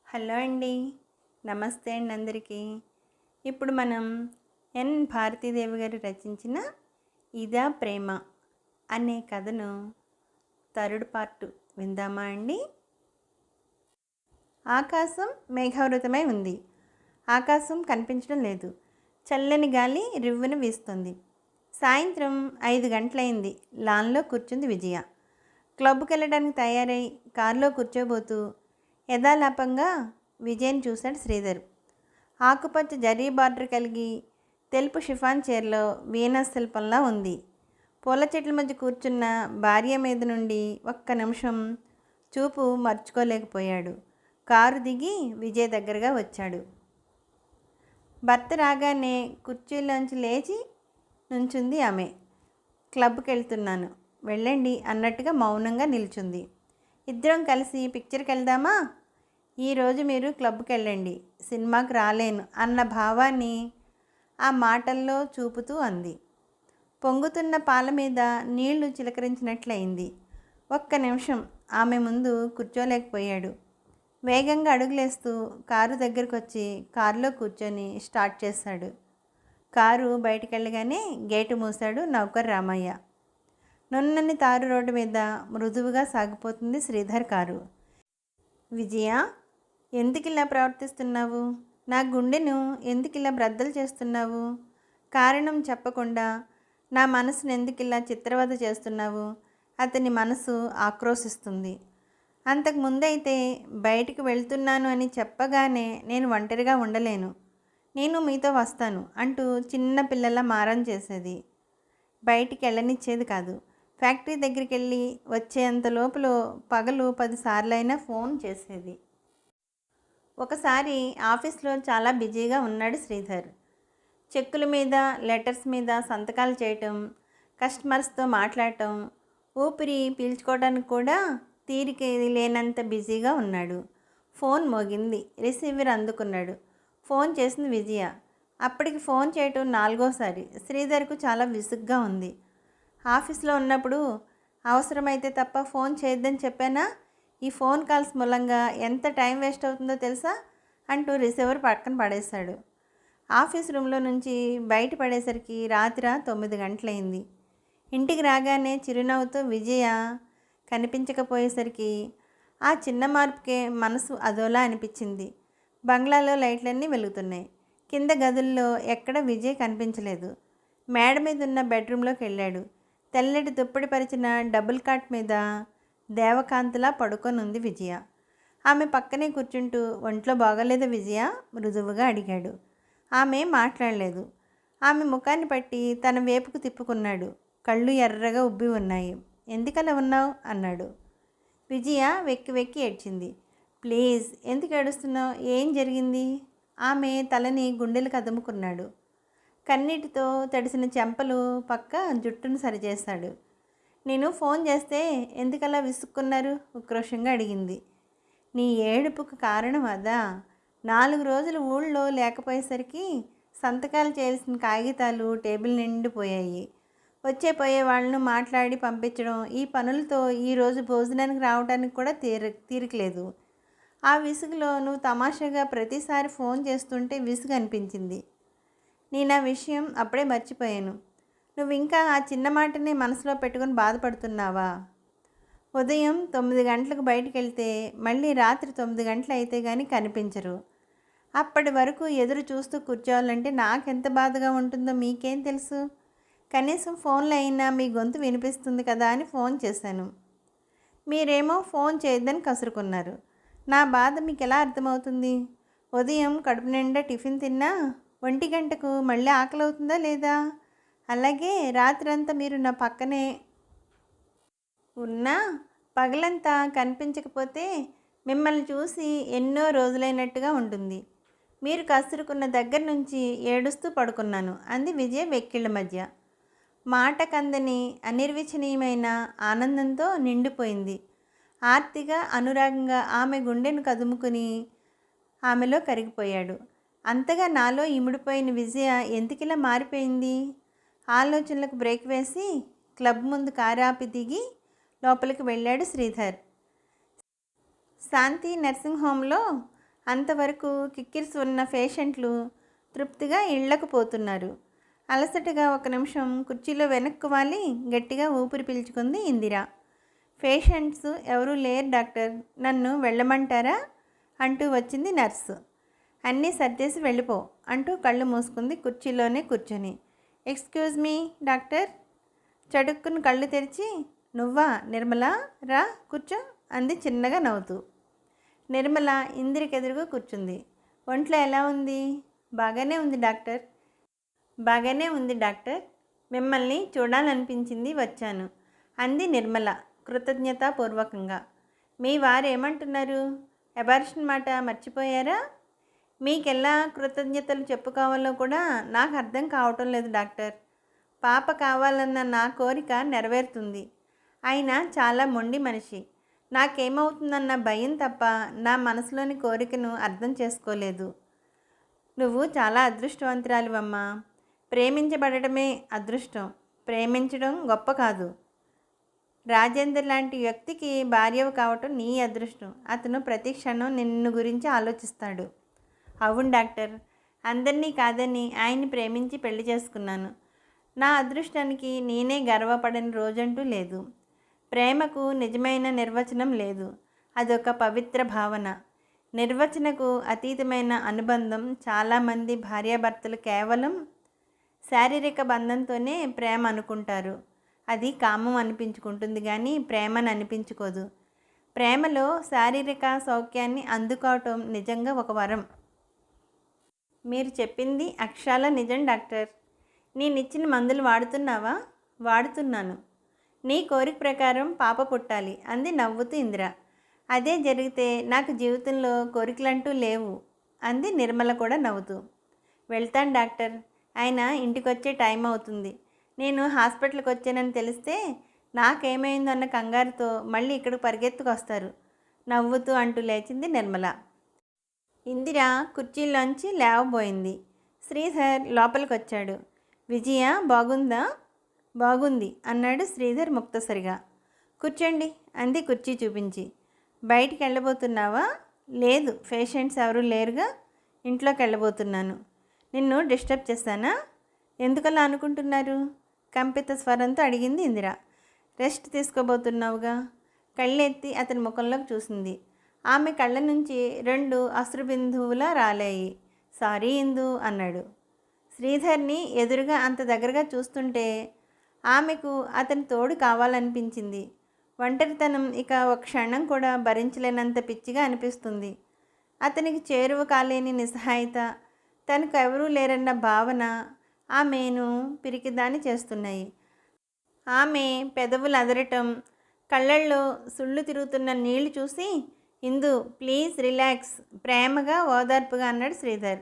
Hello అండి. నమస్తే అండి అందరికీ. ఇప్పుడు మనం ఎన్ భారతీదేవి గారు రచించిన 'ఇదా ప్రేమ' అనే కథను థర్డ్ పార్ట్ విందామా అండి? ఆకాశం మేఘావృతమై ఉంది. ఆకాశం కనిపించడం లేదు. చల్లని గాలి రివ్వున వీస్తుంది. సాయంత్రం 5 గంటలైంది. లాన్లో కూర్చుంది విజయ. క్లబ్కి వెళ్ళడానికి తయారై కారులో కూర్చోబోతూ యథాలాపంగా విజయ్ని చూశాడు శ్రీధర్. ఆకుపచ్చ జరీ బార్డర్ కలిగి తెలుపు షిఫాన్ చీరలో వీనస్ శిల్పంలా ఉంది. పూల చెట్ల మధ్య కూర్చున్న భార్య మీద నుండి ఒక్క నిమిషం చూపు మర్చుకోలేకపోయాడు. కారు దిగి విజయ్ దగ్గరగా వచ్చాడు. భర్త రాగానే కుర్చీలోంచి లేచి నుంచుంది ఆమె. క్లబ్కి వెళ్తున్నాను, వెళ్ళండి అన్నట్టుగా మౌనంగా నిల్చుంది. ఇద్దరం కలిసి పిక్చర్కి వెళ్దామా? ఈరోజు మీరు క్లబ్కి వెళ్ళండి, సినిమాకి రాలేను అన్న భావాన్ని ఆ మాటల్లో చూపుతూ అంది. పొంగుతున్న పాల మీద నీళ్లు చిలకరించినట్లయింది. ఒక్క నిమిషం ఆమె ముందు కూర్చోలేకపోయాడు. వేగంగా అడుగులేస్తూ కారు దగ్గరకు వచ్చి కారులో కూర్చొని స్టార్ట్ చేశాడు. కారు బయటికెళ్ళగానే గేటు మూశాడు నౌకర్ రామయ్య. నున్నని తారు రోడ్డు మీద మృదువుగా సాగిపోతుంది శ్రీధర్ కారు. విజయ, ఎందుకు ఇలా ప్రవర్తిస్తున్నావు? నా గుండెను ఎందుకు ఇలా బ్రద్దలు చేస్తున్నావు? కారణం చెప్పకుండా నా మనసును ఎందుకు ఇలా చిత్రవద చేస్తున్నావు? అతని మనసు ఆక్రోశిస్తుంది. అంతకు ముందైతే బయటికి వెళ్తున్నాను అని చెప్పగానే నేను ఒంటరిగా ఉండలేను, నేను మీతో వస్తాను అంటూ చిన్న పిల్లల మారం చేసేది. బయటికి వెళ్ళనిచ్చేది కాదు. ఫ్యాక్టరీ దగ్గరికి వెళ్ళి వచ్చేంత లోపల పగలు 10 సార్లైనా ఫోన్ చేసేది. ఒకసారి ఆఫీస్లో చాలా బిజీగా ఉన్నాడు శ్రీధర్. చెక్కుల మీద లెటర్స్ మీద సంతకాలు చేయటం, కస్టమర్స్తో మాట్లాడటం, ఊపిరి పీల్చుకోవడానికి కూడా తీరిక లేనంత బిజీగా ఉన్నాడు. ఫోన్ మోగింది. రిసీవర్ అందుకున్నాడు. ఫోన్ చేసింది విజయ. అప్పటికి ఫోన్ చేయటం 4వసారి. శ్రీధర్కు చాలా విసుగ్గా ఉంది. ఆఫీస్లో ఉన్నప్పుడు అవసరమైతే తప్ప ఫోన్ చేయొద్దని చెప్పానా? ఈ ఫోన్ కాల్స్ మూలంగా ఎంత టైం వేస్ట్ అవుతుందో తెలుసా అంటూ రిసీవర్ పక్కన పడేశాడు. ఆఫీస్ రూమ్లో నుంచి బయట పడేసరికి రాత్రి 9 గంటలైంది. ఇంటికి రాగానే చిరునవ్వుతో విజయ కనిపించకపోయేసరికి ఆ చిన్న మార్పుకే మనసు అదోలా అనిపించింది. బంగ్లాలో లైట్లన్నీ వెలుగుతున్నాయి. కింద గదుల్లో ఎక్కడ విజయ్ కనిపించలేదు. మేడ మీద ఉన్న బెడ్రూమ్లోకి వెళ్ళాడు. తెల్లటి దుప్పటి పరిచిన డబుల్ కాట్ మీద దేవకాంతలా పడుకొని ఉంది విజయ. ఆమె పక్కనే కూర్చుంటూ ఒంట్లో బాగోలేదా విజయ మృదువుగా అడిగాడు. ఆమె మాట్లాడలేదు. ఆమె ముఖాన్ని పట్టి తన వైపుకు తిప్పుకున్నాడు. కళ్ళు ఎర్రగా ఉబ్బి ఉన్నాయి. ఎందుకలా ఉన్నావు అన్నాడు. విజయ వెక్కి వెక్కి ఏడ్చింది. ప్లీజ్, ఎందుకు ఏడుస్తున్నావు? ఏం జరిగింది? ఆమె తలని గుండెలకు అదుముకున్నాడు. కన్నీటితో తడిసిన చెంపలు పక్క జుట్టును సరిచేశాడు. నేను ఫోన్ చేస్తే ఎందుకలా విసుక్కున్నారు? ఉక్రోషంగా అడిగింది. నీ ఏడుపుకు కారణం అదా? 4 రోజులు ఊళ్ళో లేకపోయేసరికి సంతకాలు చేయాల్సిన కాగితాలు టేబుల్ నిండిపోయాయి. వచ్చే పోయే వాళ్ళను మాట్లాడి పంపించడం, ఈ పనులతో ఈరోజు భోజనానికి రావడానికి కూడా తీరికలేదు. ఆ విసుగులో నువ్వు తమాషాగా ప్రతిసారి ఫోన్ చేస్తుంటే విసుగు అనిపించింది. నేను ఆ విషయం అప్పుడే మర్చిపోయాను. నువ్వు ఇంకా ఆ చిన్న మాటని మనసులో పెట్టుకుని బాధపడుతున్నావా? ఉదయం 9 గంటలకు బయటికి వెళ్తే మళ్ళీ రాత్రి 9 గంటలు అయితే కానీ కనిపించరు. అప్పటి వరకు ఎదురు చూస్తూ కూర్చోవాలంటే నాకెంత బాధగా ఉంటుందో మీకేం తెలుసు? కనీసం ఫోన్లో అయినా మీ గొంతు వినిపిస్తుంది కదా అని ఫోన్ చేశాను. మీరేమో ఫోన్ చేయొద్దని కసురుకున్నారు. నా బాధ మీకు ఎలా అర్థమవుతుంది? ఉదయం కడుపు నిండా టిఫిన్ తిన్నా 1 గంటకు మళ్ళీ ఆకలి అవుతుందా లేదా? అలాగే రాత్రంతా మీరు నా పక్కనే ఉన్నా పగలంతా కనిపించకపోతే మిమ్మల్ని చూసి ఎన్నో రోజులైనట్టుగా ఉంటుంది. మీరు కసురుకున్న దగ్గర నుంచి ఏడుస్తూ పడుకున్నాను అంది విజయ వెక్కిళ్ళ మధ్య. మాట కందని అనిర్వచనీయమైన ఆనందంతో నిండిపోయింది. ఆర్తిగా అనురాగంగా ఆమె గుండెను కదుముకుని ఆమెలో కరిగిపోయాడు. అంతగా నాలో ఇమిడిపోయిన విజయ ఎందుకిలా మారిపోయింది? ఆలోచనలకు బ్రేక్ వేసి క్లబ్ ముందు కారాపి దిగి లోపలికి వెళ్ళాడు శ్రీధర్. శాంతి నర్సింగ్ హోమ్లో అంతవరకు కిక్కిరిసి ఉన్న పేషెంట్లు తృప్తిగా ఇళ్లకు పోతున్నారు. అలసటగా ఒక నిమిషం కుర్చీలో వెనక్కు వాలి గట్టిగా ఊపిరి పీల్చుకుంది ఇందిర. పేషెంట్స్ ఎవరూ లేరు డాక్టర్, నన్ను వెళ్ళమంటారా అంటూ వచ్చింది నర్సు. అన్నీ సర్దేసి వెళ్ళిపో అంటూ కళ్ళు మూసుకుంది కుర్చీలోనే కూర్చొని. Excuse me doctor. చటుక్కుని కళ్ళు తెరిచి, నువ్వా నిర్మల, రా కూర్చో అంది చిన్నగా నవ్వుతూ. నిర్మల ఇందిరకెదురుగా కూర్చుంది. ఒంట్లో ఎలా ఉంది? బాగానే ఉంది డాక్టర్. బాగానే ఉంది డాక్టర్, మిమ్మల్ని చూడాలనిపించింది వచ్చాను అంది నిర్మల కృతజ్ఞతాపూర్వకంగా. మీ వారు ఏమంటున్నారు? అబార్షన్ మాట మర్చిపోయారా? మీకెలా కృతజ్ఞతలు చెప్పుకోవాలో కూడా నాకు అర్థం కావటం లేదు డాక్టర్. పాప కావాలన్న నా కోరిక నెరవేరుతుంది. ఆయన చాలా మొండి మనిషి. నాకేమవుతుందన్న భయం తప్ప నా మనసులోని కోరికను అర్థం చేసుకోలేదు. నువ్వు చాలా అదృష్టవంతురాలివమ్మా. ప్రేమించబడటమే అదృష్టం, ప్రేమించడం గొప్ప కాదు. రాజేందర్ లాంటి వ్యక్తికి భార్యవు కావటం నీ అదృష్టం. అతను ప్రతి క్షణం నిన్ను గురించి ఆలోచిస్తాడు. అవును డాక్టర్, అందరినీ కాదని ఆయన్ని ప్రేమించి పెళ్లి చేసుకున్నాను. నా అదృష్టానికి నేనే గర్వపడని రోజంటూ లేదు. ప్రేమకు నిజమైన నిర్వచనం లేదు. అదొక పవిత్ర భావన. నిర్వచనకు అతీతమైన అనుబంధం. చాలామంది భార్యాభర్తలు కేవలం శారీరక బంధంతోనే ప్రేమ అనుకుంటారు. అది కామం అనిపించుకుంటుంది కానీ ప్రేమను అనిపించుకోదు. ప్రేమలో శారీరక సౌఖ్యాన్ని అందుకోవటం నిజంగా ఒక వరం. మీరు చెప్పింది అక్షరాల నిజం డాక్టర్. నేనిచ్చిన మందులు వాడుతున్నావా? వాడుతున్నాను. నీ కోరిక ప్రకారం పాప పుట్టాలి అంది నవ్వుతూ ఇందిర. అదే జరిగితే నాకు జీవితంలో కోరికలంటూ లేవు అంది నిర్మల కూడా నవ్వుతూ. వెళ్తాను డాక్టర్, ఆయన ఇంటికొచ్చే టైం అవుతుంది. నేను హాస్పిటల్కి వచ్చానని తెలిస్తే నాకేమైందన్న కంగారుతో మళ్ళీ ఇక్కడికి పరిగెత్తుకొస్తారు నవ్వుతూ అంటూ లేచింది నిర్మల. ఇందిర కుర్చీలోంచి లేవబోయింది. శ్రీధర్ లోపలికి వచ్చాడు. విజయ బాగుందా? బాగుంది అన్నాడు శ్రీధర్ ముక్తసరిగా. కూర్చోండి అంది కుర్చీ చూపించి. బయటికి వెళ్ళబోతున్నావా? లేదు, పేషెంట్స్ ఎవరూ లేరుగా, ఇంట్లోకి వెళ్ళబోతున్నాను. నిన్ను డిస్టర్బ్ చేశానా? ఎందుకలా అనుకుంటున్నారు? కంపిత స్వరంతో అడిగింది ఇందిర. రెస్ట్ తీసుకోబోతున్నావుగా. కళ్ళెత్తి అతని ముఖంలోకి చూసింది. ఆమె కళ్ళ నుంచి 2 అశ్రుబిందువులా రాలాయి. సారీ ఇందు అన్నాడు. శ్రీధర్ని ఎదురుగా అంత దగ్గరగా చూస్తుంటే ఆమెకు అతని తోడు కావాలనిపించింది. ఒంటరితనం ఇక ఒక క్షణం కూడా భరించలేనంత పిచ్చిగా అనిపిస్తుంది. అతనికి చేరువ కాలేని నిస్సహాయత, తనకు ఎవరూ లేరన్న భావన ఆమెను పిరికిదాన్ని చేస్తున్నాయి. ఆమె పెదవులు అదరటం, కళ్ళల్లో సుళ్ళు తిరుగుతున్న నీళ్లు చూసి, ఇందు ప్లీజ్ రిలాక్స్ ప్రేమగా ఓదార్పుగా అన్నాడు శ్రీధర్.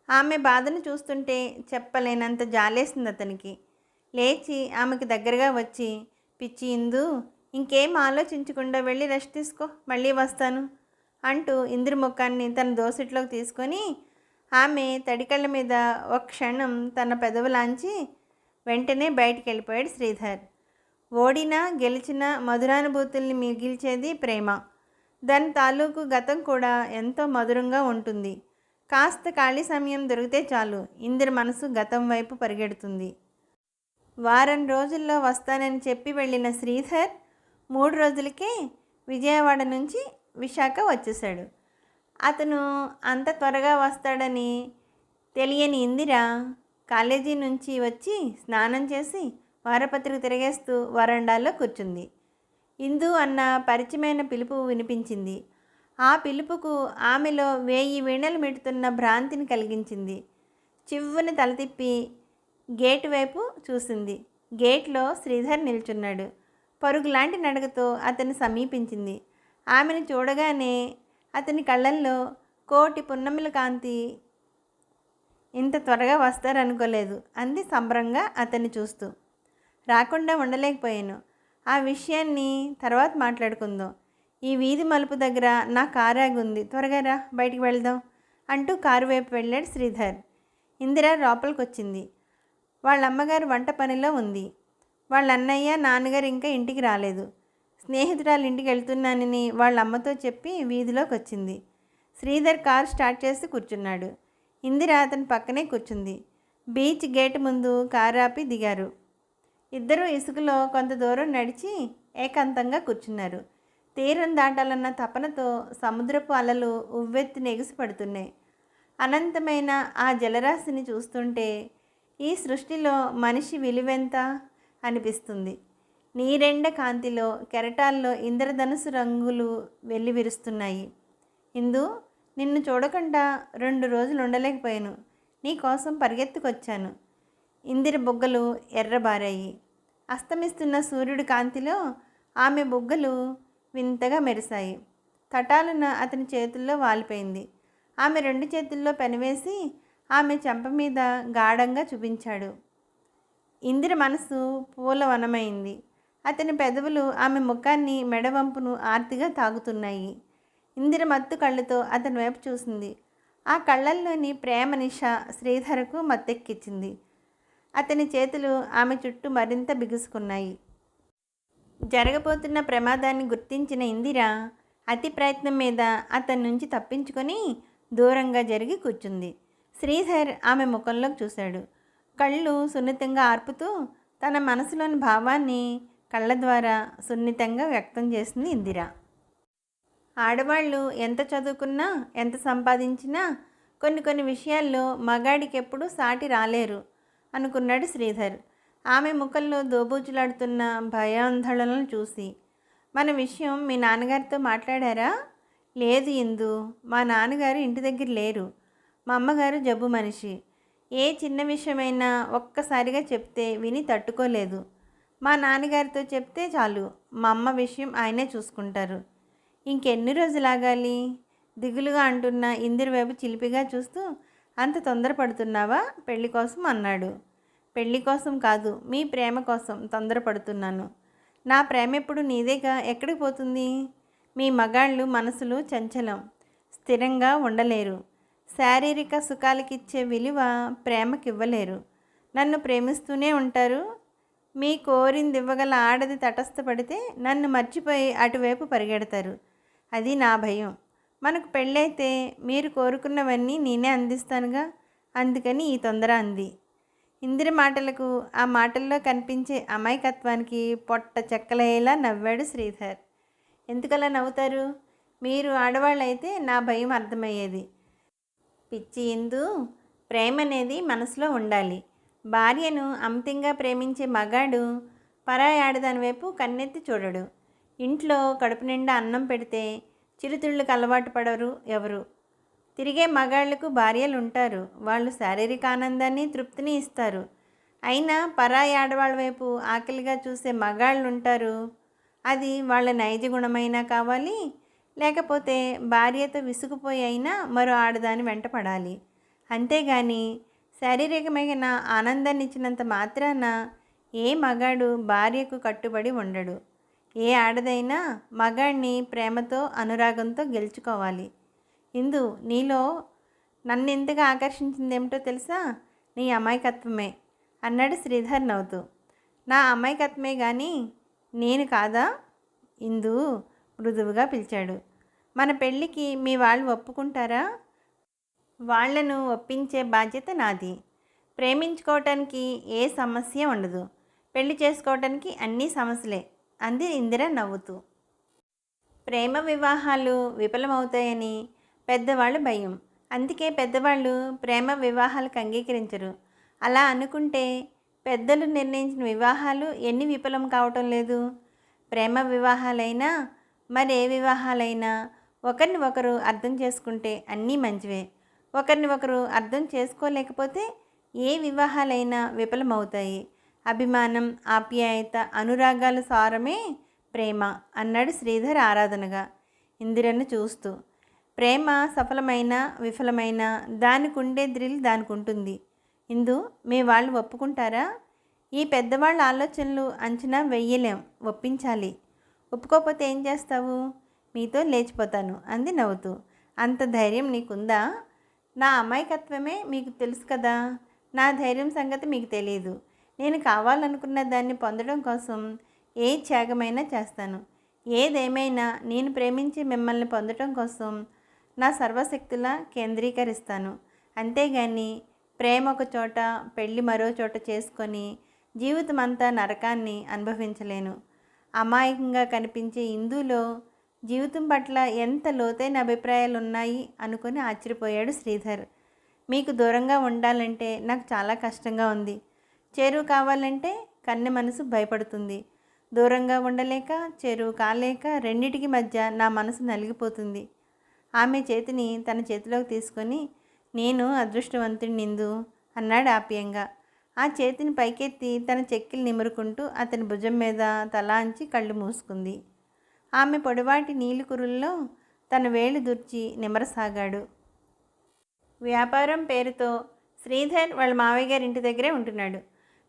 ఆమె బాధను చూస్తుంటే చెప్పలేనంత జాలేసింది అతనికి. లేచి ఆమెకు దగ్గరగా వచ్చి, పిచ్చి ఇందు, ఇంకేం ఆలోచించకుండా వెళ్ళి రెస్ట్ తీసుకో, మళ్ళీ వస్తాను అంటూ ఇంద్ర ముఖాన్ని తన దోసిట్లోకి తీసుకొని ఆమె తడికళ్ళ మీద ఒక క్షణం తన పెదవులాంచి వెంటనే బయటికి వెళ్ళిపోయాడు శ్రీధర్. ఓడినా గెలిచినా మధురానుభూతుల్ని మిగిల్చేది ప్రేమ. దాని తాలూకు గతం కూడా ఎంతో మధురంగా ఉంటుంది. కాస్త ఖాళీ సమయం దొరికితే చాలు ఇందిర మనసు గతం వైపు పరిగెడుతుంది. వారం రోజుల్లో వస్తానని చెప్పి వెళ్ళిన శ్రీధర్ 3 రోజులకే విజయవాడ నుంచి విశాఖ వచ్చేశాడు. అతను అంత త్వరగా వస్తాడని తెలియని ఇందిర కాలేజీ నుంచి వచ్చి స్నానం చేసి వారపత్రిక తిరిగేస్తూ వరండాలో కూర్చుంది. ఇందు అన్న పరిచయమైన పిలుపు వినిపించింది. ఆ పిలుపుకు ఆమెలో 1000 వీణలు మెట్టుతున్న భ్రాంతిని కలిగించింది. చివ్వుని తల తిప్పి గేటు వైపు చూసింది. గేట్లో శ్రీధర్ నిల్చున్నాడు. పరుగులాంటి నడకతో అతన్ని సమీపించింది. ఆమెను చూడగానే అతని కళ్ళల్లో కోటి పున్నమిల కాంతి. ఇంత త్వరగా వస్తారనుకోలేదు అంది సంబరంగా అతన్ని చూస్తూ. రాకుండా ఉండలేకపోయాను. ఆ విషయాన్ని తర్వాత మాట్లాడుకుందాం. ఈ వీధి మలుపు దగ్గర నా కారు ఆగుంది, త్వరగా రా, బయటికి వెళ్దాం అంటూ కారు వైపు వెళ్ళాడు శ్రీధర్. ఇందిర లోపలికి వచ్చింది. వాళ్ళ అమ్మగారు వంట పనిలో ఉంది. వాళ్ళ అన్నయ్య నాన్నగారు ఇంకా ఇంటికి రాలేదు. స్నేహితురాలు ఇంటికి వెళ్తున్నానని వాళ్ళ అమ్మతో చెప్పి వీధిలోకి వచ్చింది. శ్రీధర్ కారు స్టార్ట్ చేసి కూర్చున్నాడు. ఇందిర అతని పక్కనే కూర్చుంది. బీచ్ గేట్ ముందు కారు ఆపి దిగారు. ఇద్దరూ ఇసుకలో కొంత దూరం నడిచి ఏకాంతంగా కూర్చున్నారు. తీరం దాటాలన్న తపనతో సముద్రపు అలలు ఉవ్వెత్తున ఎగిసిపడుతున్నాయి. అనంతమైన ఆ జలరాశిని చూస్తుంటే ఈ సృష్టిలో మనిషి విలువెంత అనిపిస్తుంది. నీరెండ కాంతిలో కెరటాల్లో ఇంద్రధనుసు రంగులు వెల్లివిరుస్తున్నాయి. ఇందు, నిన్ను చూడకుండా 2 రోజులు ఉండలేకపోయాను. నీకోసం పరిగెత్తుకొచ్చాను. ఇందిర బుగ్గలు ఎర్రబారాయి. అస్తమిస్తున్న సూర్యుడి కాంతిలో ఆమె బుగ్గలు వింతగా మెరిశాయి. తటాలున అతని చేతుల్లో వాలిపోయింది. ఆమె 2 చేతుల్లో పెనవేసి ఆమె చెంప మీద గాఢంగా చూపించాడు. ఇందిర మనసు పూలవనమైంది. అతని పెదవులు ఆమె ముఖాన్ని మెడవంపును ఆర్తిగా తాగుతున్నాయి. ఇందిర మత్తు కళ్ళతో అతని వైపు చూసింది. ఆ కళ్ళల్లోని ప్రేమ నిష శ్రీధరకు మత్తెక్కించింది. అతని చేతులు ఆమె చుట్టూ మరింత బిగుసుకున్నాయి. జరగబోతున్న ప్రమాదాన్ని గుర్తించిన ఇందిర అతి ప్రయత్నం మీద అతని నుంచి తప్పించుకొని దూరంగా జరిగి కూర్చుంది. శ్రీధర్ ఆమె ముఖంలోకి చూశాడు. కళ్ళు సున్నితంగా ఆర్పుతూ తన మనసులోని భావాన్ని కళ్ళ ద్వారా సున్నితంగా వ్యక్తం చేసింది ఇందిర. ఆడవాళ్ళు ఎంత చదువుకున్నా, ఎంత సంపాదించినా కొన్ని విషయాల్లో మగాడికి ఎప్పుడూ సాటి రాలేరు అనుకున్నాడు శ్రీధర్. ఆమె ముఖంలో దోబూచులాడుతున్న భయాందోళనలను చూసి. మన విషయం మీ నాన్నగారితో మాట్లాడారా? లేదు ఇందు, మా నాన్నగారు ఇంటి దగ్గర లేరు. మా అమ్మగారు జబ్బు మనిషి. ఏ చిన్న విషయమైనా ఒక్కసారిగా చెప్తే విని తట్టుకోలేదు. మా నాన్నగారితో చెప్తే చాలు, మా అమ్మ విషయం ఆయనే చూసుకుంటారు. ఇంకెన్ని రోజులు ఆగాలి? దిగులుగా అంటున్న ఇందిర వైపు చిలిపిగా చూస్తూ, అంత తొందరపడుతున్నావా పెళ్లి కోసం అన్నాడు. పెళ్లి కోసం కాదు, మీ ప్రేమ కోసం తొందరపడుతున్నాను. నా ప్రేమ ఎప్పుడు నీదేగా, ఎక్కడికి పోతుంది? మీ మగాళ్ళు మనసులు చంచలం, స్థిరంగా ఉండలేరు. శారీరక సుఖాలకిచ్చే విలువ ప్రేమకివ్వలేరు. నన్ను ప్రేమిస్తూనే ఉంటారు. మీ కోరింది ఇవ్వగల ఆడది తటస్థపడితే నన్ను మర్చిపోయి అటువైపు పరిగెడతారు. అది నా భయం. మనకు పెళ్ళైతే మీరు కోరుకున్నవన్నీ నేనే అందిస్తానుగా, అందుకని ఈ తొందర అంది. ఇందిర మాటలకు, ఆ మాటల్లో కనిపించే అమాయకత్వానికి పొట్ట చెక్కలయ్యేలా నవ్వాడు శ్రీధర్. ఎందుకలా నవ్వుతారు? మీరు ఆడవాళ్ళైతే నా భయం అర్థమయ్యేది. పిచ్చి ఇందు, ప్రేమ అనేది మనసులో ఉండాలి. భార్యను అమితంగా ప్రేమించే మగాడు పరాయి ఆడదాని వైపు కన్నెత్తి చూడడు. ఇంట్లో కడుపు నిండా అన్నం పెడితే చిరుతిళ్ళకు అలవాటు పడరు ఎవరు. తిరిగే మగాళ్లకు భార్యలు ఉంటారు. వాళ్ళు శారీరక ఆనందాన్ని, తృప్తిని ఇస్తారు. అయినా పరాయి ఆడవాళ్ళ వైపు ఆకలిగా చూసే మగాళ్ళు ఉంటారు. అది వాళ్ళ నైజ గుణమైనా కావాలి, లేకపోతే భార్యతో విసుగుపోయి అయినా మరో ఆడదాని వెంట పడాలి. అంతేగాని శారీరకమైన ఆనందాన్ని ఇచ్చినంత మాత్రాన ఏ మగాడు భార్యకు కట్టుబడి ఉండడు. ఏ ఆడదైనా మగాడిని ప్రేమతో, అనురాగంతో గెలుచుకోవాలి. ఇందు, నీలో నన్ను ఎంతగా ఆకర్షించిందేమిటో తెలుసా? నీ అమాయకత్వమే అన్నాడు శ్రీధర్ నవ్వుతూ. నా అమాయకత్వమే కానీ నేను కాదా? ఇందు మృదువుగా పిలిచాడు. మన పెళ్ళికి మీ వాళ్ళు ఒప్పుకుంటారా? వాళ్లను ఒప్పించే బాధ్యత నాది. ప్రేమించుకోవటానికి ఏ సమస్య ఉండదు, పెళ్లి చేసుకోవటానికి అన్ని సమస్యలే అంది ఇందిర నవ్వుతూ. ప్రేమ వివాహాలు విఫలమవుతాయని పెద్దవాళ్ళు భయం. అందుకే పెద్దవాళ్ళు ప్రేమ వివాహాలకు అంగీకరించరు. అలా అనుకుంటే పెద్దలు నిర్ణయించిన వివాహాలు ఎన్ని విఫలం కావటం లేదు? ప్రేమ వివాహాలైనా మరే వివాహాలైనా ఒకరిని ఒకరు అర్థం చేసుకుంటే అన్నీ మంచివే. ఒకరిని ఒకరు అర్థం చేసుకోలేకపోతే ఏ వివాహాలైనా విఫలమవుతాయి. అభిమానం, ఆప్యాయత, అనురాగాల సారమే ప్రేమ అన్నాడు శ్రీధర్ ఆరాధనగా ఇందిరను చూస్తూ. ప్రేమ సఫలమైన విఫలమైన దానికి ఉండే థ్రిల్ దానికి ఉంటుంది. ఇందు, మీ వాళ్ళు ఒప్పుకుంటారా? ఈ పెద్దవాళ్ళ ఆలోచనలు అంచనా వెయ్యలేం, ఒప్పించాలి. ఒప్పుకోకపోతే ఏం చేస్తావు? మీతో లేచిపోతాను అంది నవ్వుతూ. అంత ధైర్యం నీకుందా? నా అమాయకత్వమే మీకు తెలుసు కదా, నా ధైర్యం సంగతి మీకు తెలియదు. నేను కావాలనుకున్న దాన్ని పొందడం కోసం ఏ త్యాగమైనా చేస్తాను. ఏదేమైనా నేను ప్రేమించి మిమ్మల్ని పొందడం కోసం నా సర్వశక్తులా కేంద్రీకరిస్తాను. అంతేగాని ప్రేమ ఒక చోట, పెళ్ళి మరో చోట చేసుకొని జీవితమంతా నరకాన్ని అనుభవించలేను. అమాయకంగా కనిపించే ఇందులో జీవితం పట్ల ఎంత లోతైన అభిప్రాయాలున్నాయి అనుకుని ఆశ్చర్యపోయాడు శ్రీధర్. మీకు దూరంగా ఉండాలంటే నాకు చాలా కష్టంగా ఉంది. చేరువు కావాలంటే కన్నె మనసు భయపడుతుంది. దూరంగా ఉండలేక, చేరువు కాలేక రెండిటికి మధ్య నా మనసు నలిగిపోతుంది. ఆమె చేతిని తన చేతిలోకి తీసుకొని, నేను అదృష్టవంతుడినిందు అన్నాడు ఆప్యాయంగా. ఆ చేతిని పైకెత్తి తన చెక్కిలు నిమురుకుంటూ అతని భుజం మీద తలాంచి కళ్ళు మూసుకుంది. ఆమె పొడివాటి నీలి కురుల్లో తన వేలు దుర్చి నిమరసాగాడు. వ్యాపారం పేరుతో శ్రీధర్ వాళ్ళ మావయ్య గారి ఇంటి దగ్గరే ఉంటున్నాడు.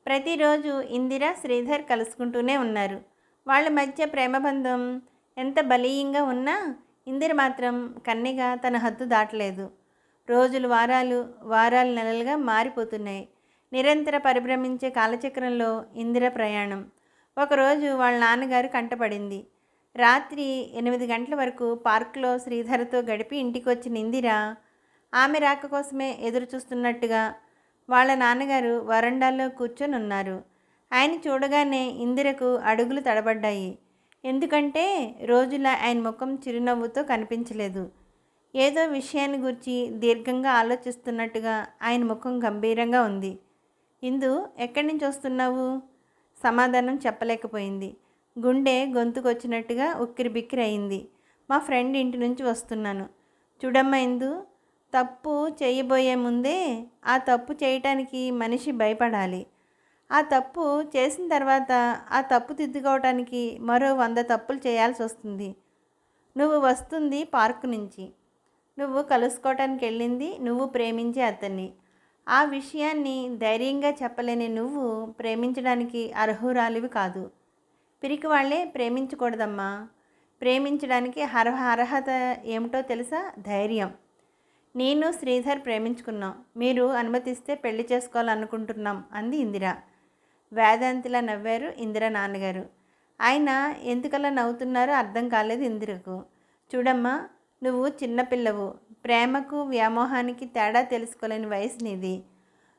ప్రతిరోజు ఇందిర, శ్రీధర్ కలుసుకుంటూనే ఉన్నారు. వాళ్ళ మధ్య ప్రేమబంధం ఎంత బలీయంగా ఉన్నా ఇందిర మాత్రం కన్నెగా తన హద్దు దాటలేదు. రోజులు వారాలు, వారాలు నెలలుగా మారిపోతున్నాయి. నిరంతర పరిభ్రమించే కాలచక్రంలో ఇందిర ప్రయాణం. ఒకరోజు వాళ్ళ నాన్నగారు కంటపడింది. రాత్రి 8 గంటల వరకు పార్కులో శ్రీధర్తో గడిపి ఇంటికి వచ్చిన ఇందిర ఆమె రాక కోసమే ఎదురు చూస్తున్నట్టుగా వాళ్ళ నాన్నగారు వరండాలో కూర్చొని ఉన్నారు. ఆయన చూడగానే ఇందిరకు అడుగులు తడబడ్డాయి. ఎందుకంటే రోజులా ఆయన ముఖం చిరునవ్వుతో కనిపించలేదు. ఏదో విషయాన్ని గురించి దీర్ఘంగా ఆలోచిస్తున్నట్టుగా ఆయన ముఖం గంభీరంగా ఉంది. ఇందు, ఎక్కడి నుంచి వస్తున్నావు? సమాధానం చెప్పలేకపోయింది. గుండె గొంతుకొచ్చినట్టుగా ఉక్కిరి బిక్కిరి అయింది. మా ఫ్రెండ్ ఇంటి నుంచి వస్తున్నాను. చూడమ్మా ఇందు, తప్పు చేయబోయే ముందే ఆ తప్పు చేయటానికి మనిషి భయపడాలి. ఆ తప్పు చేసిన తర్వాత ఆ తప్పు దిద్దుకోవటానికి మరో 100 తప్పులు చేయాల్సి వస్తుంది. నువ్వు వస్తుంది పార్కు నుంచి. నువ్వు కలుసుకోవటానికి వెళ్ళింది నువ్వు ప్రేమించే అతన్ని. ఆ విషయాన్ని ధైర్యంగా చెప్పలేని నువ్వు ప్రేమించడానికి అర్హురాలివి కాదు. పిరికి వాళ్ళే ప్రేమించకూడదమ్మా. ప్రేమించడానికి అర్హత ఏమిటో తెలుసా? ధైర్యం. నేను శ్రీధర్ ప్రేమించుకున్నాం. మీరు అనుమతిస్తే పెళ్లి చేసుకోవాలనుకుంటున్నాం అంది ఇందిర. వేదాంతిలా నవ్వారు ఇందిర నాన్నగారు. ఆయన ఎందుకలా నవ్వుతున్నారో అర్థం కాలేదు ఇందిరకు. చూడమ్మా, నువ్వు చిన్నపిల్లవు. ప్రేమకు వ్యామోహానికి తేడా తెలుసుకోలేని వయసు నీది.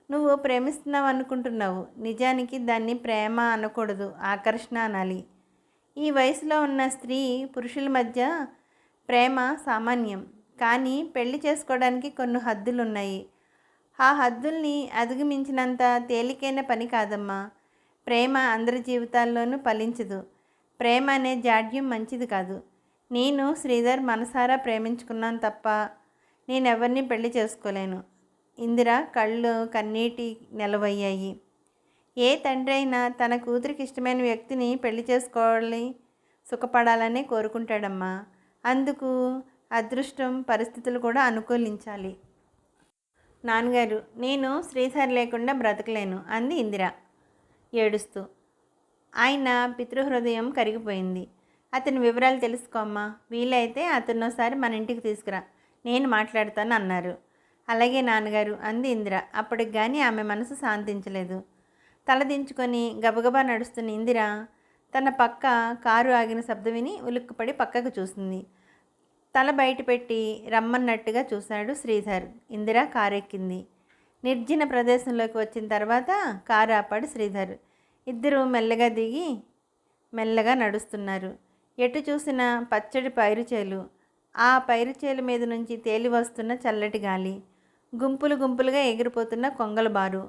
నువ్వు ప్రేమిస్తున్నావు అనుకుంటున్నావు. నిజానికి దాన్ని ప్రేమ అనకూడదు, ఆకర్షణ అనాలి. ఈ వయసులో ఉన్న స్త్రీ పురుషుల మధ్య ప్రేమ సామాన్యం. కానీ పెళ్లి చేసుకోవడానికి కొన్ని హద్దులున్నాయి. ఆ హద్దుల్ని అధిగమించినంత తేలికైన పని కాదమ్మా. ప్రేమ అందరి జీవితాల్లోనూ ఫలించదు. ప్రేమ అనే జాడ్యం మంచిది కాదు. నేను శ్రీధర్ మనసారా ప్రేమించుకున్నాను తప్ప నేనెవరిని పెళ్లి చేసుకోలేను. ఇందిర కళ్ళు కన్నీటి నెలవయ్యాయి. ఏ తండ్రి అయినా తన కూతురికి ఇష్టమైన వ్యక్తిని పెళ్లి చేసుకోవాలి, సుఖపడాలనే కోరుకుంటాడమ్మా. అందుకు అదృష్టం, పరిస్థితులు కూడా అనుకూలించాలి. నాన్నగారు, నేను శ్రీధర్ లేకుండా బ్రతకలేను అంది ఇందిర ఏడుస్తూ. ఆయన పితృహృదయం కరిగిపోయింది. అతని వివరాలు తెలుసుకోమ్మా. వీలైతే అతన్నోసారి మన ఇంటికి తీసుకురా, నేను మాట్లాడతాను అన్నారు. అలాగే నాన్నగారు అంది ఇందిర. అప్పటికి కానీ ఆమె మనసు శాంతించలేదు. తలదించుకొని గబగబా నడుస్తున్న ఇందిర తన పక్క కారు ఆగిన శబ్దం విని ఉలిక్కుపడి పక్కకు చూసింది. తల బయట పెట్టి రమ్మన్నట్టుగా చూశాడు శ్రీధర్. ఇందిర కారు ఎక్కింది. నిర్జన ప్రదేశంలోకి వచ్చిన తర్వాత కారు ఆపాడు శ్రీధర్. ఇద్దరూ మెల్లగా దిగి మెల్లగా నడుస్తున్నారు. ఎటు చూసినా పచ్చడి పైరుచేలు. ఆ పైరుచేలు మీద నుంచి తేలి వస్తున్న చల్లటి గాలి, గుంపులు గుంపులుగా ఎగిరిపోతున్న కొంగల బారు,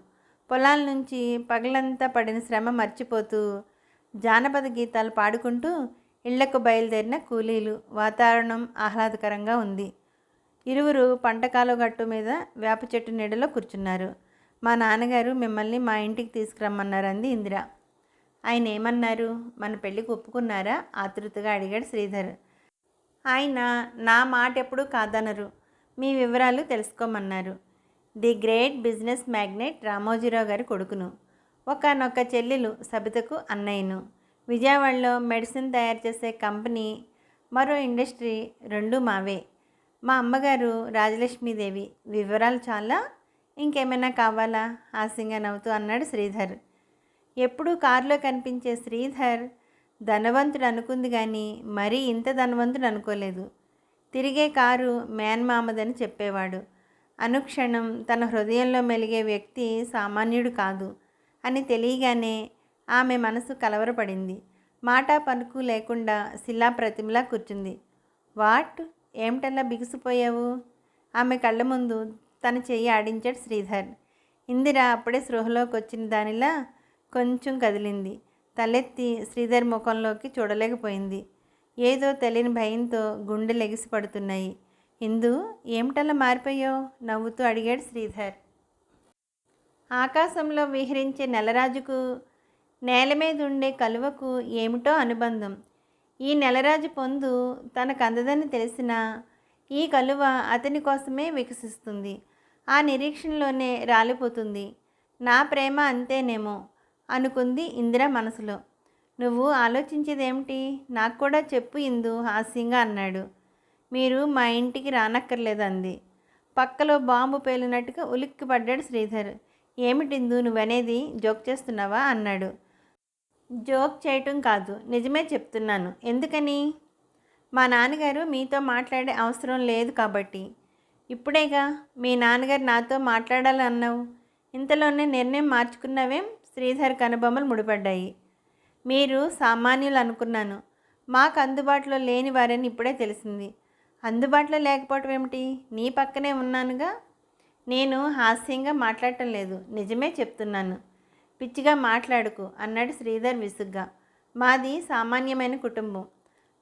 పొలాల నుంచి పగలంతా పడిన శ్రమ మర్చిపోతూ జానపద గీతాలు పాడుకుంటూ ఇళ్లకు బయలుదేరిన కూలీలు. వాతావరణం ఆహ్లాదకరంగా ఉంది. ఇరువురు పంటకాలు గట్టు మీద వేప చెట్టు నీడలో కూర్చున్నారు. మా నాన్నగారు మిమ్మల్ని మా ఇంటికి తీసుకురమ్మన్నారు అంది ఇందిర. ఆయన ఏమన్నారు? మన పెళ్ళికి ఒప్పుకున్నారా? ఆతృతగా అడిగాడు శ్రీధర్. ఆయన నా మాట ఎప్పుడూ కాదనరు. మీ వివరాలు తెలుసుకోమన్నారు. The great business magnate Ramoji Rao గారి కొడుకును. ఒకనొక చెల్లెలు సబితకు అన్నయ్యను. విజయవాడలో మెడిసిన్ తయారు చేసే కంపెనీ, మరో ఇండస్ట్రీ రెండూ మావే. మా అమ్మగారు రాజలక్ష్మీదేవి. వివరాలు చాలా? ఇంకేమైనా కావాలా? హాస్యంగా నవ్వుతూ అన్నాడు శ్రీధర్. ఎప్పుడూ కారులో కనిపించే శ్రీధర్ ధనవంతుడు అనుకుంది కానీ మరీ ఇంత ధనవంతుడు అనుకోలేదు. తిరిగే కారు మేనమామదని చెప్పేవాడు. అనుక్షణం తన హృదయంలో మెలిగే వ్యక్తి సామాన్యుడు కాదు అని తెలియగానే ఆమె మనసు కలవరపడింది. మాట పలుకు లేకుండా శిలాప్రతిమలా కూర్చుంది. వాట్? ఏమిటలా బిగుసిపోయావు? ఆమె కళ్ళ ముందు తన చెయ్యి ఆడించాడు శ్రీధర్. ఇందిర అప్పుడే స్పృహలోకి వచ్చిన దానిలా కొంచెం కదిలింది. తలెత్తి శ్రీధర్ ముఖంలోకి చూడలేకపోయింది. ఏదో తెలియని భయంతో గుండెలు ఎగిసి పడుతున్నాయి. ఇందు, ఏమిటలా మారిపోయావు? నవ్వుతూ అడిగాడు శ్రీధర్. ఆకాశంలో విహరించే నెలరాజుకు నేల మీద ఉండే కలువకు ఏమిటో అనుబంధం. ఈ నెలరాజు పొందు తనకు అందదని తెలిసినా ఈ కలువ అతని కోసమే వికసిస్తుంది. ఆ నిరీక్షణలోనే రాలిపోతుంది. నా ప్రేమ అంతేనేమో అనుకుంది ఇందిర మనసులో. నువ్వు ఆలోచించేదేమిటి? నాకు కూడా చెప్పు ఇందు హాస్యంగా అన్నాడు. మీరు మా ఇంటికి రానక్కర్లేదంది. పక్కలో బాంబు పేలినట్టుగా ఉలిక్కిపడ్డాడు శ్రీధర్. ఏమిటిందు నువ్వనేది? జోక్ చేస్తున్నావా అన్నాడు. జోక్ చేయటం కాదు, నిజమే చెప్తున్నాను. ఎందుకని? మా నాన్నగారు మీతో మాట్లాడే అవసరం లేదు కాబట్టి. ఇప్పుడేగా మీ నాన్నగారు నాతో మాట్లాడాలన్నావు. ఇంతలోనే నిర్ణయం మార్చుకున్నావేం? శ్రీధర్ కనుబొమ్మలు ముడిపడ్డాయి. మీరు సామాన్యులు అనుకున్నాను. మాకు అందుబాటులో లేని వారని ఇప్పుడే తెలిసింది. అందుబాటులో లేకపోవటం ఏమిటి? నీ పక్కనే ఉన్నానుగా. నేను హాస్యంగా మాట్లాడటం లేదు, నిజమే చెప్తున్నాను. పిచ్చిగా మాట్లాడుకు అన్నాడు శ్రీధర్ విసుగ్గా. మాది సామాన్యమైన కుటుంబం.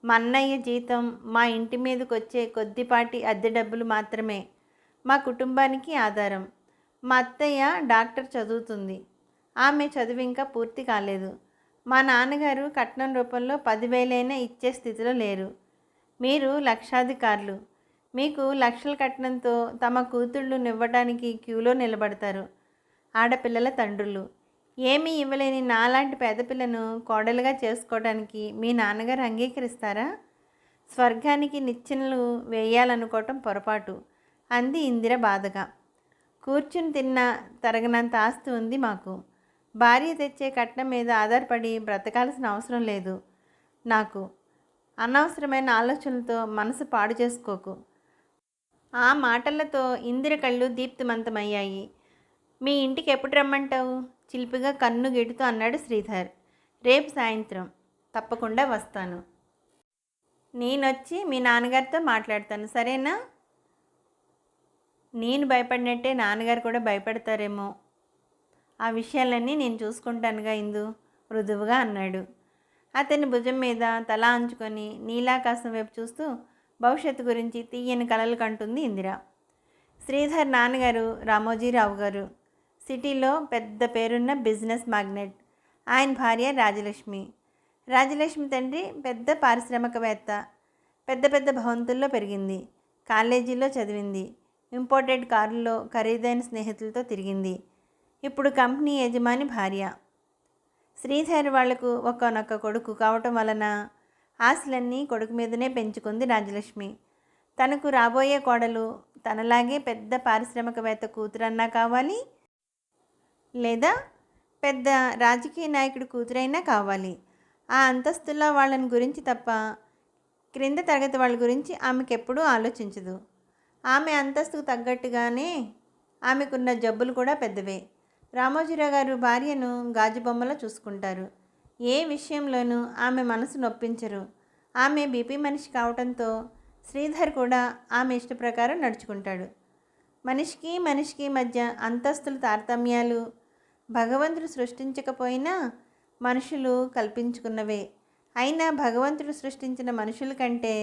మా అన్నయ్య జీతం మా ఇంటి మీదకి వచ్చే కొద్దిపాటి అద్దె డబ్బులు మాత్రమే మా కుటుంబానికి ఆధారం. మా అత్తయ్య డాక్టర్ చదువుతుంది. ఆమె చదువు ఇంకా పూర్తి కాలేదు. మా నాన్నగారు కట్నం రూపంలో 10,000 ఇచ్చే స్థితిలో లేరు. మీరు లక్షాధికారులు. మీకు లక్షల కట్నంతో తమ కూతుళ్ళు నివ్వడానికి క్యూలో నిలబడతారు ఆడపిల్లల తండ్రులు. ఏమీ ఇవ్వలేని నాలాంటి పేదపిల్లను కోడలుగా చేసుకోవడానికి మీ నాన్నగారు అంగీకరిస్తారా? స్వర్గానికి నిచ్చెనలు వేయాలనుకోవటం పొరపాటు అంది ఇందిర బాధగా. కూర్చుని తిన్న తరగనంత ఆస్తి ఉంది మాకు. భార్య తెచ్చే కట్నం మీద ఆధారపడి బ్రతకాల్సిన అవసరం లేదు నాకు. అనవసరమైన ఆలోచనలతో మనసు పాడు చేసుకోకు. ఆ మాటలతో ఇందిర కళ్ళు దీప్తిమంతమయ్యాయి. మీ ఇంటికి ఎప్పుడు రమ్మంటావు? చిలిపిగా కన్ను గిడుతూ అన్నాడు శ్రీధర్. రేపు సాయంత్రం. తప్పకుండా వస్తాను. నేనొచ్చి మీ నాన్నగారితో మాట్లాడతాను, సరేనా? నేను భయపడినట్టే నాన్నగారు కూడా భయపడతారేమో. ఆ విషయాలన్నీ నేను చూసుకుంటానుగా ఇందు మృదువుగా అన్నాడు. అతని భుజం మీద తల అంచుకొని నీలాకాశం వైపు చూస్తూ భవిష్యత్తు గురించి తీయని కలలు కంటుంది ఇందిర. శ్రీధర్ నాన్నగారు రామోజీరావు గారు. సిటీలో పెద్ద పేరున్న బిజినెస్ మాగ్నెట్. ఆయన భార్య రాజలక్ష్మి. రాజలక్ష్మి తండ్రి పెద్ద పారిశ్రామికవేత్త. పెద్ద పెద్ద భవంతుల్లో పెరిగింది. కాలేజీలో చదివింది. ఇంపోర్టెడ్ కారుల్లో ఖరీదైన స్నేహితులతో తిరిగింది. ఇప్పుడు కంపెనీ యజమాని భార్య. శ్రీధర్ వాళ్లకు ఒక్కనొక్క కొడుకు కావటం వలన ఆశలన్నీ కొడుకు మీదనే పెంచుకుంది రాజలక్ష్మి. తనకు రాబోయే కోడలు తనలాగే పెద్ద పారిశ్రామికవేత్త కూతురన్నా కావాలి, లేదా పెద్ద రాజకీయ నాయకుడి కూతురైనా కావాలి. ఆ అంతస్తుల్లో వాళ్ళని గురించి తప్ప క్రింద తరగతి వాళ్ళ గురించి ఆమెకెప్పుడూ ఆలోచించదు. ఆమె అంతస్తుకు తగ్గట్టుగానే ఆమెకున్న జబ్బులు కూడా పెద్దవే. రామోజీరావు గారు భార్యను గాజు బొమ్మలో చూసుకుంటారు. ఏ విషయంలోనూ ఆమె మనసు నొప్పించరు. ఆమె బీపీ మనిషి కావడంతో శ్రీధర్ కూడా ఆమె ఇష్ట ప్రకారం నడుచుకుంటాడు. మనిషికి మనిషికి మధ్య అంతస్తుల తారతమ్యాలు భగవంతుడు సృష్టించకపోయినా మనుషులు కల్పించుకున్నవే. అయినా భగవంతుడు సృష్టించిన మనుషుల కంటే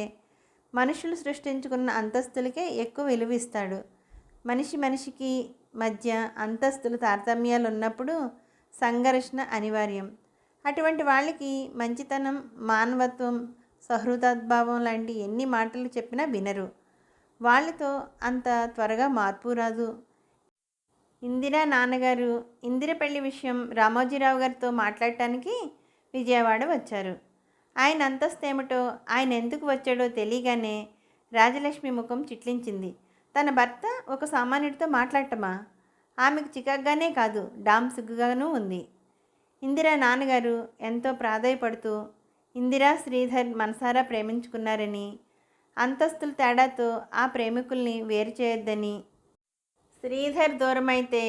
మనుషులు సృష్టించుకున్న అంతస్తులకే ఎక్కువ విలువ ఇస్తాడు. మనిషి మనిషికి మధ్య అంతస్తుల తారతమ్యాలు ఉన్నప్పుడు సంఘర్షణ అనివార్యం. అటువంటి వాళ్ళకి మంచితనం, మానవత్వం, సహృదద్భావం లాంటి ఎన్ని మాటలు చెప్పినా వినరు. వాళ్ళతో అంత త్వరగా మార్పు రాదు. ఇందిరా నాన్నగారు ఇందిర పెళ్లి విషయం రామోజీరావు గారితో మాట్లాడటానికి విజయవాడ వచ్చారు. ఆయన అంతస్తు ఏమిటో, ఆయన ఎందుకు వచ్చాడో తెలియగానే రాజలక్ష్మి ముఖం చిట్లించింది. తన భర్త ఒక సామాన్యుడితో మాట్లాడటమా? ఆమెకు చికాగ్గానే కాదు, డామ్ సిగ్గుగానూ ఉంది. ఇందిరా నాన్నగారు ఎంతో ప్రాధాయపడుతూ ఇందిరా శ్రీధర్ మనసారా ప్రేమించుకున్నారని, అంతస్తుల తేడాతో ఆ ప్రేమికుల్ని వేరు చేయొద్దని, శ్రీధర్ దూరమైతే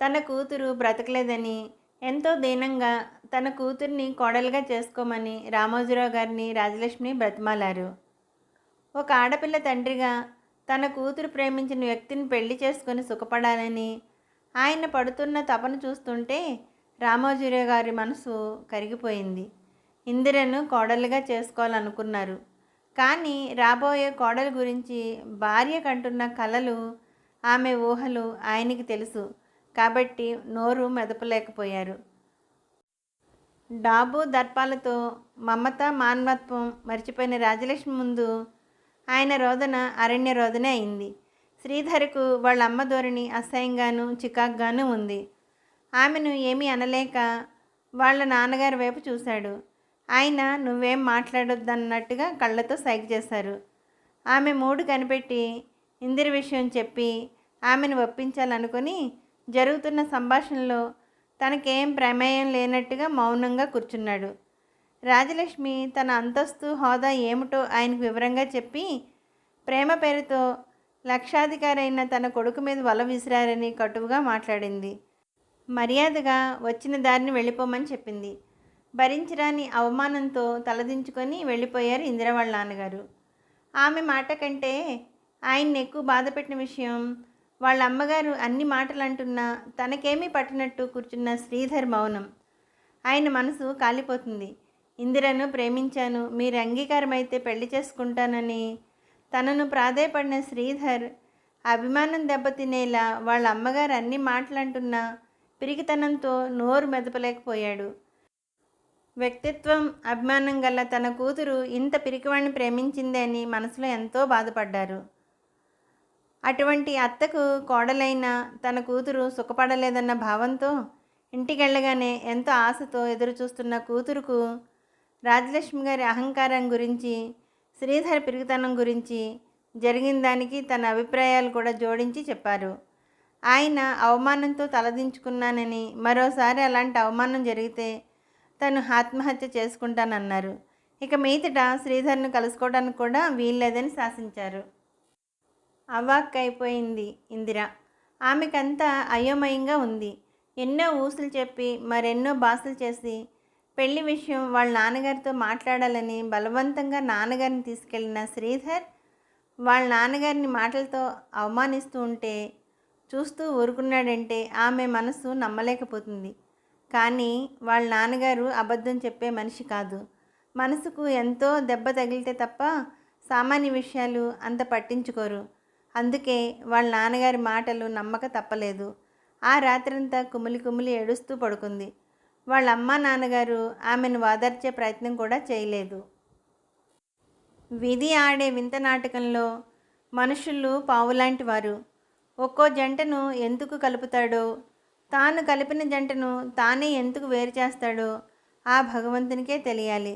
తన కూతురు బ్రతకలేదని ఎంతో దీనంగా తన కూతుర్ని కోడలుగా చేసుకోమని రామోజీరావు గారిని రాజలక్ష్మి బ్రతిమాలారు. ఒక ఆడపిల్ల తండ్రిగా తన కూతురు ప్రేమించిన వ్యక్తిని పెళ్లి చేసుకొని సుఖపడాలని ఆయన పడుతున్న తపన చూస్తుంటే రామోజీరావు గారి మనసు కరిగిపోయింది. ఇందిరను కోడలుగా చేసుకోవాలనుకున్నారు. కానీ రాబోయే కోడలు గురించి భార్య కంటున్న కలలు, ఆమె ఊహలు ఆయనకి తెలుసు కాబట్టి నోరు మెదపలేకపోయారు. డాబు దర్పాలతో మమత మానవత్వం మర్చిపోయిన రాజలక్ష్మి ముందు ఆయన రోదన అరణ్య రోదనే అయింది. శ్రీధర్కు వాళ్ళ అమ్మ ధోరణి అసహ్యంగాను చికాగ్గాను ఉంది. ఆమెను ఏమీ అనలేక వాళ్ళ నాన్నగారి వైపు చూశాడు. ఆయన నువ్వేం మాట్లాడొద్దన్నట్టుగా కళ్ళతో సైగ చేశారు. ఆమె మూడు కనిపెట్టి ఇందిర విషయం చెప్పి ఆమెను ఒప్పించాలనుకుని జరుగుతున్న సంభాషణలో తనకేం ప్రమేయం లేనట్టుగా మౌనంగా కూర్చున్నాడు. రాజలక్ష్మి తన అంతస్తు హోదా ఏమిటో ఆయనకు వివరంగా చెప్పి ప్రేమ పేరుతో లక్షాధికారైన తన కొడుకు మీద వల విసిరారని కటువుగా మాట్లాడింది. మర్యాదగా వచ్చిన దారిని వెళ్ళిపోమని చెప్పింది. భరించరాని అవమానంతో తలదించుకొని వెళ్ళిపోయారు ఇందిర వాళ్ళ నాన్నగారు. ఆమె మాట కంటే ఆయన్ని ఎక్కువ బాధపెట్టిన విషయం వాళ్ళ అమ్మగారు అన్ని మాటలు అంటున్నా తనకేమీ పట్టినట్టు కూర్చున్న శ్రీధర్ మౌనం. ఆయన మనసు కాలిపోతుంది. ఇందిరను ప్రేమించాను, మీరు అంగీకారమైతే పెళ్లి చేసుకుంటానని తనను ప్రాధేయపడిన శ్రీధర్ అభిమానం దెబ్బతినేలా వాళ్ళ అమ్మగారు అన్ని మాటలంటున్నా పిరికితనంతో నోరు మెదపలేకపోయాడు. వ్యక్తిత్వం అభిమానం గల తన కూతురు ఇంత పిరికివాణ్ణి ప్రేమించిందే అని మనసులో ఎంతో బాధపడ్డారు. అటువంటి అత్తకు కోడలైన తన కూతురు సుఖపడలేదన్న భావంతో ఇంటికెళ్ళగానే ఎంతో ఆశతో ఎదురుచూస్తున్న కూతురుకు రాజలక్ష్మి గారి అహంకారం గురించి, శ్రీధర్ పిరికితనం గురించి జరిగిన దానికి తన అభిప్రాయాలు కూడా జోడించి చెప్పారు. ఆయన అవమానంతో తలదించుకున్నానని, మరోసారి అలాంటి అవమానం జరిగితే తను ఆత్మహత్య చేసుకుంటానన్నారు. ఇక మీదట శ్రీధర్ను కలుసుకోవడానికి కూడా వీల్లేదని శాసించారు. అవాక్కైపోయింది ఇందిర. ఆమెకంతా అయోమయంగా ఉంది. ఎన్నో ఊసులు చెప్పి మరెన్నో బాసులు చేసి పెళ్లి విషయం వాళ్ళ నాన్నగారితో మాట్లాడాలని బలవంతంగా నాన్నగారిని తీసుకెళ్లిన శ్రీధర్ వాళ్ళ నాన్నగారిని మాటలతో అవమానిస్తూ ఉంటే చూస్తూ ఊరుకున్నాడంటే ఆమె మనసు నమ్మలేకపోతుంది. కానీ వాళ్ళ నాన్నగారు అబద్ధం చెప్పే మనిషి కాదు. మనసుకు ఎంతో దెబ్బ తగిలితే తప్ప సామాన్య విషయాలు అంత పట్టించుకోరు. అందుకే వాళ్ళ నాన్నగారి మాటలు నమ్మక తప్పలేదు. ఆ రాత్రంతా కుమిలి కుమిలి ఏడుస్తూ పడుకుంది. వాళ్ళ అమ్మ నాన్నగారు ఆమెను వాదార్చే ప్రయత్నం కూడా చేయలేదు. విధి ఆడే వింత నాటకంలో మనుషులు పావులాంటి వారు. ఒక్కో జంటను ఎందుకు కలుపుతాడో, తాను కలిపిన జంటను తానే ఎందుకు వేరు చేస్తాడో ఆ భగవంతునికే తెలియాలి.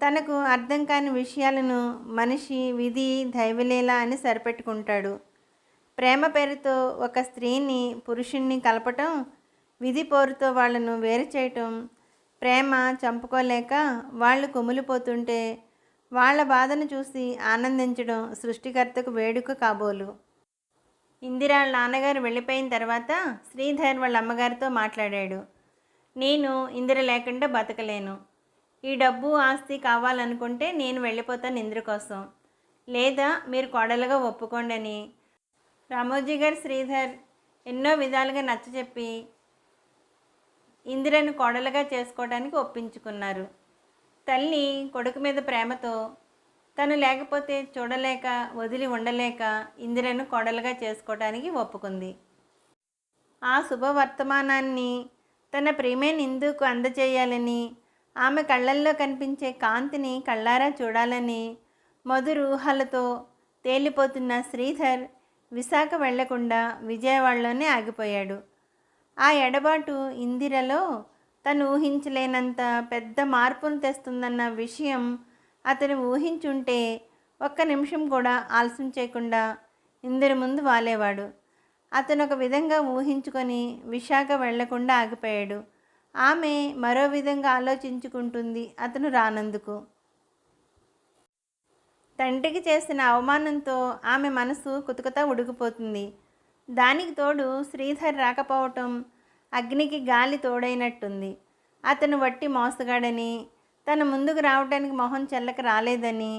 తనకు అర్థం కాని విషయాలను మనిషి విధి దైవలీల అని సరిపెట్టుకుంటాడు. ప్రేమ పేరుతో ఒక స్త్రీని పురుషుణ్ణి కలపటం, విధి పోరుతో వాళ్లను వేరు చేయటం, ప్రేమ చంపుకోలేక వాళ్ళు కుమిలిపోతుంటే వాళ్ళ బాధను చూసి ఆనందించడం సృష్టికర్తకు వేడుక కాబోలు. ఇందిరా నాన్నగారు వెళ్ళిపోయిన తర్వాత శ్రీధర్ వాళ్ళ అమ్మగారితో మాట్లాడాడు. నేను ఇందిర లేకుండా బతకలేను. ఈ డబ్బు ఆస్తి కావాలనుకుంటే నేను వెళ్ళిపోతాను ఇందిర కోసం, లేదా మీరు కోడలుగా ఒప్పుకోండి అని రామోజీ గారు శ్రీధర్ ఎన్నో విధాలుగా నచ్చచెప్పి ఇందిరను కోడలుగా చేసుకోవడానికి ఒప్పించుకున్నారు. తల్లి కొడుకు మీద ప్రేమతో తను లేకపోతే చూడలేక వదిలి ఉండలేక ఇందిరను కోడలుగా చేసుకోవడానికి ఒప్పుకుంది. ఆ శుభవర్తమానాన్ని తన ప్రియమైన ఇందుకు అందజేయాలని, ఆమె కళ్ళల్లో కనిపించే కాంతిని కళ్ళారా చూడాలని మధుర ఊహలతో తేలిపోతున్న శ్రీధర్ విశాఖ వెళ్లకుండా విజయవాడలోనే ఆగిపోయాడు. ఆ ఎడబాటు ఇందిరలో తను ఊహించలేనంత పెద్ద మార్పును తెస్తుందన్న విషయం అతను ఊహించుంటే ఒక్క నిమిషం కూడా ఆలస్యం చేయకుండా ఇందిర ముందు వాలేవాడు. అతను ఒక విధంగా ఊహించుకొని విశాఖ వెళ్లకుండా ఆగిపోయాడు. ఆమె మరో విధంగా ఆలోచించుకుంటుంది అతను రానందుకు. తండ్రికి చేసిన అవమానంతో ఆమె మనసు కుతకుత ఉడికిపోతుంది. దానికి తోడు శ్రీధర్ రాకపోవటం అగ్నికి గాలి తోడైనట్టుంది. అతను వట్టి మోసగాడని, తన ముందుకు రావడానికి మొహం చెల్లక రాలేదని,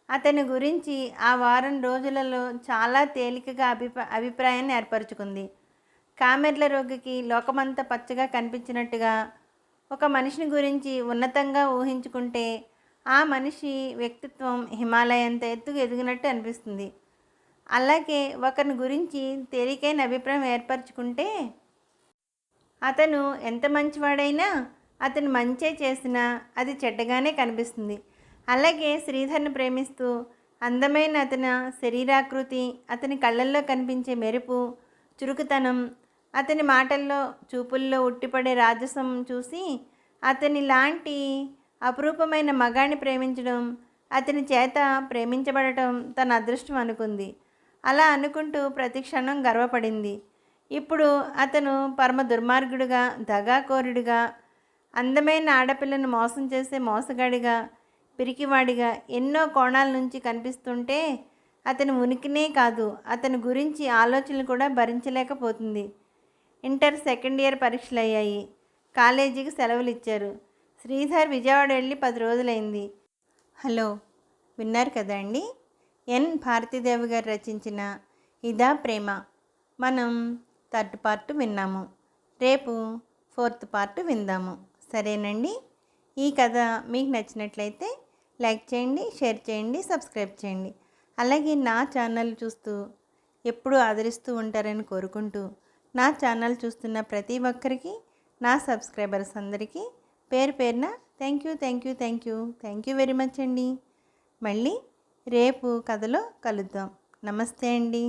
అతని గురించి ఆ వారం రోజులలో చాలా తేలికగా అభిప్రాయాన్ని ఏర్పరచుకుంది. కామెర్ల రోగికి లోకమంతా పచ్చగా కనిపించినట్టుగా ఒక మనిషిని గురించి ఉన్నతంగా ఊహించుకుంటే ఆ మనిషి వ్యక్తిత్వం హిమాలయంత ఎత్తుకు ఎదిగినట్టు అనిపిస్తుంది. అలాగే ఒకరిని గురించి తేలికైన అభిప్రాయం ఏర్పరచుకుంటే అతను ఎంత మంచివాడైనా అతను మంచే చేసినా అది చెడ్డగానే కనిపిస్తుంది. అలాగే శ్రీధర్ని ప్రేమిస్తూ అందమైన అతని శరీరాకృతి, అతని కళ్ళల్లో కనిపించే మెరుపు, చురుకుతనం, అతని మాటల్లో చూపుల్లో ఉట్టిపడే రాజసం చూసి అతని లాంటి అపురూపమైన మగాడిని ప్రేమించడం, అతని చేత ప్రేమించబడటం తన అదృష్టం అనుకుంది. అలా అనుకుంటూ ప్రతిక్షణం గర్వపడింది. ఇప్పుడు అతను పరమ దుర్మార్గుడిగా, దగాకోరుడిగా, అందమైన ఆడపిల్లను మోసం చేసే మోసగాడిగా, పిరికివాడిగా ఎన్నో కోణాల నుంచి కనిపిస్తుంటే అతని ఉనికినే కాదు, అతని గురించి ఆలోచనలు కూడా భరించలేకపోతుంది. ఇంటర్ సెకండ్ ఇయర్ పరీక్షలు అయ్యాయి. కాలేజీకి సెలవులు ఇచ్చారు. శ్రీధర్ విజయవాడ వెళ్ళి 10 రోజులైంది. హలో, విన్నారు కదండి, ఎన్ భారతీదేవి గారు రచించిన ఇదా ప్రేమ. మనం 3rd పార్ట్ విన్నాము. రేపు 4th పార్ట్ విందాము. సరేనండి. ఈ కథ మీకు నచ్చినట్లయితే లైక్ చేయండి, షేర్ చేయండి, సబ్స్క్రైబ్ చేయండి. అలాగే నా ఛానల్ చూస్తూ ఎప్పుడూ ఆదరిస్తూ ఉంటారని కోరుకుంటూ, నా ఛానల్ చూస్తున్న ప్రతి ఒక్కరికి, నా సబ్స్క్రైబర్స్ అందరికీ పేరు పేరున థ్యాంక్ యూ వెరీ మచ్ అండి. మళ్ళీ రేపు కథలో కలుద్దాం. నమస్తే అండి.